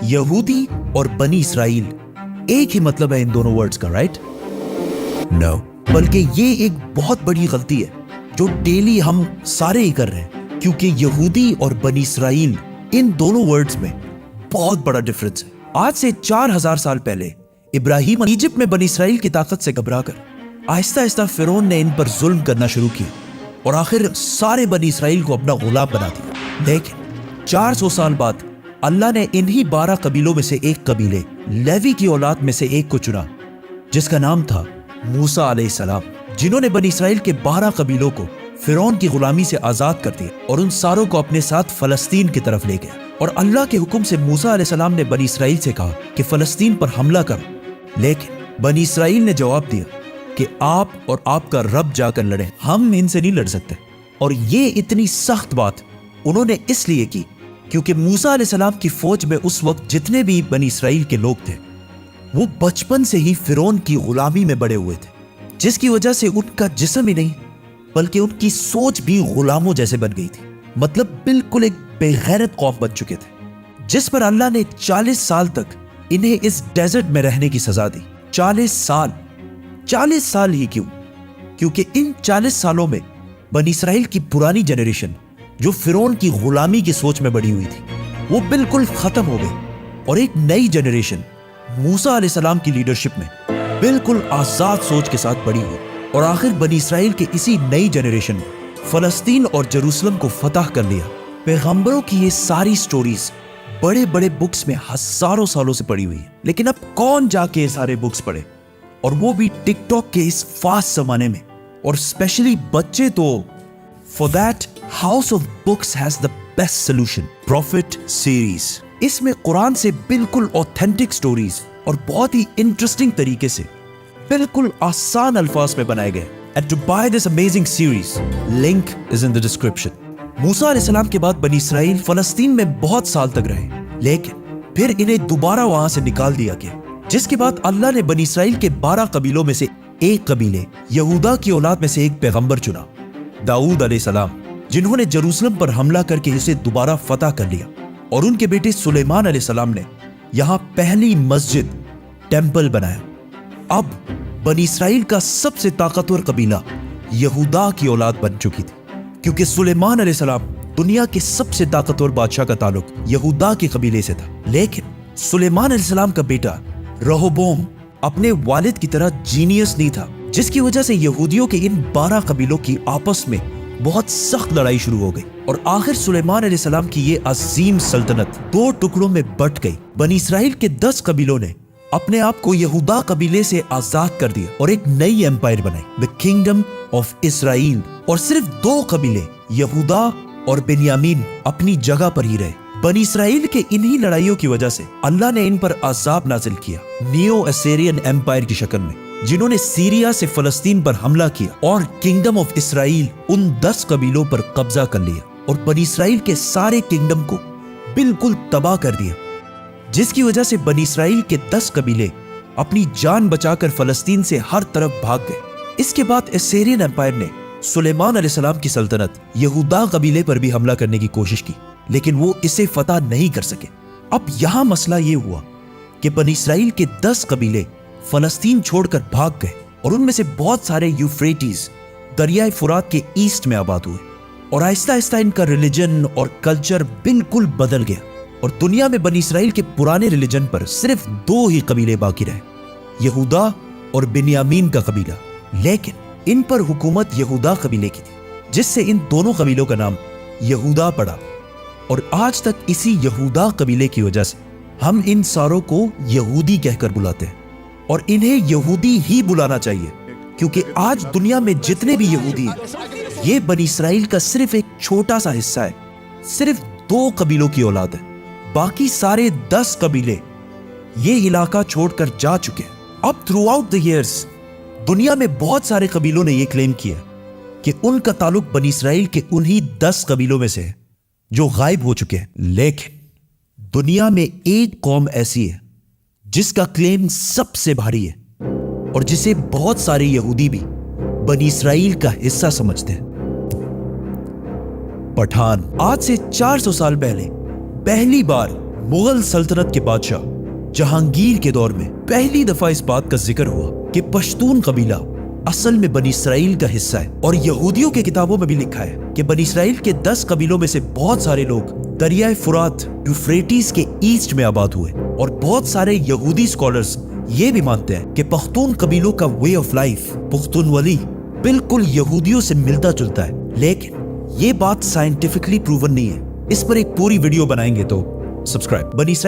यहूदी और बनी इसराइल एक ही मतलब है इन दोनों वर्ड्स का, राइट? नो, बल्कि ये एक बहुत बड़ी गलती है जो डेली हम सारे ही कर रहे हैं, क्योंकि यहूदी और बनी इसराइल इन दोनों वर्ड्स में बहुत बड़ा डिफरेंस है। आज से 4000 साल पहले इब्राहिम इजिप्ट में बनी इसराइल की ताकत से घबराकर आहिस्ता आहिस्ता फिरौन ने इन पर जुल्म करना शुरू किया और आखिर सारे बनी इसराइल को अपना गुलाम बना दिया। लेकिन 400 साल बाद अल्लाह ने इन्हीं 12 कबीलों में से एक कबीले लेवी की औलाद में से एक को चुना, जिसका नाम था मूसा अलैहिस्सलाम, जिन्होंने बनी इसराइल के 12 कबीलों को फिरौन की गुलामी से आजाद कर दिया और उन सारों को अपने साथ फलस्तीन की तरफ ले गया। और अल्लाह के हुक्म से मूसा अलैहिस्सलाम ने बनी इसराइल से कहा कि फलस्तीन पर हमला करो, लेकिन बनी इसराइल ने जवाब दिया कि आप और आपका रब जाकर लड़ें, हम इनसे नहीं लड़ सकते। और ये इतनी सख्त बात उन्होंने इसलिए की क्योंकि मूसा अलैहिस्सलाम की फौज में उस वक्त जितने भी बनी इसराइल के लोग थे वो बचपन से ही फिरौन की गुलामी में बड़े हुए थे, जिसकी वजह से उनका जिस्म ही नहीं बल्कि उनकी सोच भी गुलामों जैसे बन गई थी। मतलब बिल्कुल एक बेगैरत कौम बन चुके थे, जिस पर अल्लाह ने 40 साल तक इन्हें इस डेजर्ट में रहने की सजा दी। 40 साल ही क्यों? क्योंकि इन 40 सालों में बनी इसराइल की पुरानी जनरेशन जो फिरौन की गुलामी की सोच में बड़ी हुई थी वो बिल्कुल खत्म हो गई और एक नई जनरेशन मूसा अलैहिस्सलाम की लीडरशिप में बिल्कुल आजाद सोच के साथ बड़ी हुई। और आखिर बनी इसराइल के इसी नई जनरेशन ने फलस्तीन और जेरूसलम को फतह कर लिया। पैगंबरों की ये सारी स्टोरीज बड़े बड़े बुक्स में हजारों सालों से पड़ी हुई है, लेकिन अब कौन जाके ये सारे बुक्स पढ़े, और वो भी टिकटॉक के इस फास्ट जमाने में, और स्पेशली बच्चे तो। For that house of books has the best solution, profit series. इसमें कुरान से बिल्कुल ऑथेंटिक स्टोरीज और बहुत ही इंटरेस्टिंग तरीके से बिल्कुल आसान अल्फाज में बनाए गए। And to buy this amazing series, link is in the description. Musa अलैहिस्सलाम के बाद बनी इसराइल फलस्तीन में बहुत साल तक रहे, लेकिन फिर इन्हें दोबारा वहां से निकाल दिया गया, जिसके बाद अल्लाह ने बनी इसराइल के 12 कबीलों में से एक कबीले यहूदा की औलाद में से एक पैगंबर चुना, दाऊद अलैहिस्सलाम, जिन्होंने जेरूसलम पर हमला करके इसे दोबारा फतह कर लिया। और उनके बेटे सुलेमान अलैहिस्सलाम ने यहाँ पहली मस्जिद, टेंपल बनाया। अब बनी इसराइल का सबसे ताकतवर कबीला यहूदा की औलाद बन चुकी थी, क्योंकि सुलेमान अलैहिस्सलाम दुनिया के सबसे ताकतवर बादशाह का ताल्लुक यहूदा के कबीले से था। लेकिन सुलेमान अलैहिस्सलाम का बेटा रहोबोम अपने वालिद की तरह जीनियस नहीं था, जिसकी वजह से यहूदियों के इन 12 कबीलों की आपस में बहुत सख्त लड़ाई शुरू हो गई। और आखिर सुलेमान अलैहिस्सलाम की ये अजीम सल्तनत 2 टुकड़ों में बट गई। बनी इसराइल के 10 कबीलों ने अपने आप को यहूदा कबीले से आजाद कर दिया और एक नई एम्पायर बनाई, द किंगडम ऑफ इसराइल। और सिर्फ 2 कबीले यहूदा और बेन्यामीन अपनी जगह पर ही रहे। बनी इसराइल के इन्हीं लड़ाइयों की वजह से अल्लाह ने इन पर अजाब नाजिल किया, नियो असेरियन एम्पायर की शक्ल में, जिन्होंने सीरिया से फलस्तीन पर हमला किया और किंगडम ऑफ इसराइल उन 10 कबीलों पर कब्जा कर लिया और बनी इसराइल के सारे किंगडम को बिल्कुल तबाह कर दिया, जिसकी वजह से बनी इसराइल के 10 कबीले अपनी जान बचाकर फलस्तीन से हर तरफ भाग गए। इसके बाद असेरियन एम्पायर ने सुलेमान अलैहिस्सलाम की सल्तनत यहूदा कबीले पर भी हमला करने की कोशिश की, लेकिन वो इसे फतह नहीं कर सके। अब यहां मसला ये हुआ कि बनी इसराइल के 10 कबीले फलस्तीन छोड़कर भाग गए और उनमें से बहुत सारे यूफ्रेटिस, दरियाए फुरात के ईस्ट में आबाद हुए। और आहिस्ता आहिस्ता इनका रिलीजन और कल्चर बिल्कुल बदल गया और दुनिया में बनी इसराइल के पुराने रिलीजन पर सिर्फ 2 ही कबीले बाकी रहे, यहूदा और बिन्यामीन का कबीला। लेकिन इन पर हुकूमत यहूदा कबीले की थी, जिससे इन दोनों कबीलों का नाम यहूदा पड़ा। और आज तक इसी यहूदा कबीले की वजह से हम इन सारों को यहूदी कहकर बुलाते हैं और इन्हें यहूदी ही बुलाना चाहिए, क्योंकि आज दुनिया में जितने भी यहूदी हैं ये बनी इसराइल का सिर्फ एक छोटा सा हिस्सा है। सिर्फ 2 कबीलों की औलाद है, बाकी सारे 10 कबीले ये इलाका छोड़कर जा चुके हैं। अब थ्रू आउट द ईयर्स दुनिया में बहुत सारे कबीलों ने यह क्लेम किया कि उनका ताल्लुक बनी इसराइल के उन्हीं 10 कबीलों में से है जो गायब हो चुके हैं। लेकिन दुनिया में एक कौम ऐसी है जिसका क्लेम सबसे भारी है और जिसे बहुत सारे यहूदी भी बनी इसराइल का हिस्सा समझते हैं, पठान। आज से 400 साल पहले पहली बार मुगल सल्तनत के बादशाह जहांगीर के दौर में पहली दफा इस बात का जिक्र हुआ कि पश्तून कबीला असल में बनी इसराइल का हिस्सा है। और यहूदियों के किताबों में भी लिखा है कि बनी इसराइल के 10 कबीलों में से बहुत सारे लोग दरियाए फुरात यूफ्रेटिस के ईस्ट में आबाद हुए। और बहुत सारे यहूदी स्कॉलर्स ये भी मानते हैं कि पख्तून कबीलों का वे ऑफ लाइफ पुख्तूनवली बिल्कुल यहूदियों से मिलता जुलता है, लेकिन ये बात साइंटिफिकली प्रूवन नहीं है। इस पर एक पूरी वीडियो बनाएंगे, तो सब्सक्राइब। बनी